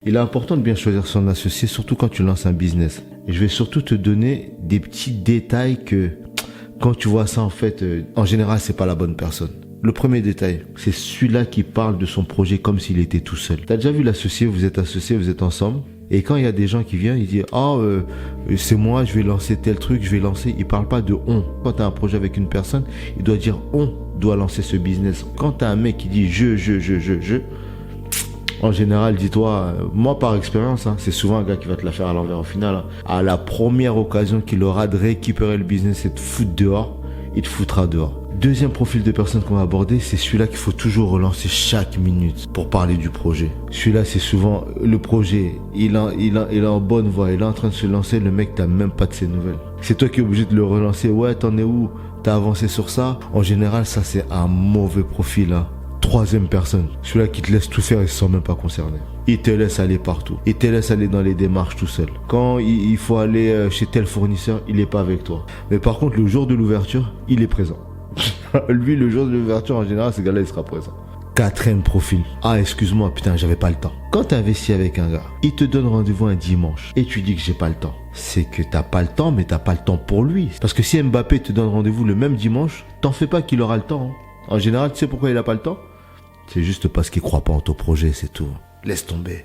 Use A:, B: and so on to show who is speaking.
A: Il est important de bien choisir son associé, surtout quand tu lances un business. Et je vais surtout te donner des petits détails que, quand tu vois ça, en fait, en général, c'est pas la bonne personne. Le premier détail, c'est celui-là qui parle de son projet comme s'il était tout seul. T'as déjà vu l'associé, vous êtes associés, vous êtes ensemble. Et quand il y a des gens qui viennent, ils disent « Ah, c'est moi, je vais lancer tel truc, je vais lancer... » Il parle pas de « on ». Quand tu as un projet avec une personne, il doit dire « on doit lancer ce business ». Quand tu as un mec qui dit « je », en général, dis-toi, moi par expérience, c'est souvent un gars qui va te la faire à l'envers au final. À la première occasion qu'il aura de récupérer le business et de foutre dehors, il te foutra dehors. Deuxième profil de personne qu'on va aborder, c'est celui-là qu'il faut toujours relancer chaque minute pour parler du projet. Celui-là, c'est souvent le projet, il est en bonne voie, il est en train de se lancer, le mec t'as même pas de ses nouvelles. C'est toi qui es obligé de le relancer, ouais, t'en es où? T'as avancé sur ça? En général, ça c'est un mauvais profil. Troisième personne, celui-là qui te laisse tout faire et se sent même pas concerné. Il te laisse aller partout. Il te laisse aller dans les démarches tout seul. Quand il faut aller chez tel fournisseur, il est pas avec toi. Mais par contre, le jour de l'ouverture, il est présent. Lui, le jour de l'ouverture, en général, ce gars-là, il sera présent. Quatrième profil. Ah, excuse-moi, putain, j'avais pas le temps. Quand tu investis avec un gars, il te donne rendez-vous un dimanche et tu dis que j'ai pas le temps. C'est que t'as pas le temps, mais t'as pas le temps pour lui. Parce que si Mbappé te donne rendez-vous le même dimanche, t'en fais pas qu'il aura le temps. En général, tu sais pourquoi il a pas le temps? C'est juste parce qu'il croit pas en ton projet, c'est tout. Laisse tomber.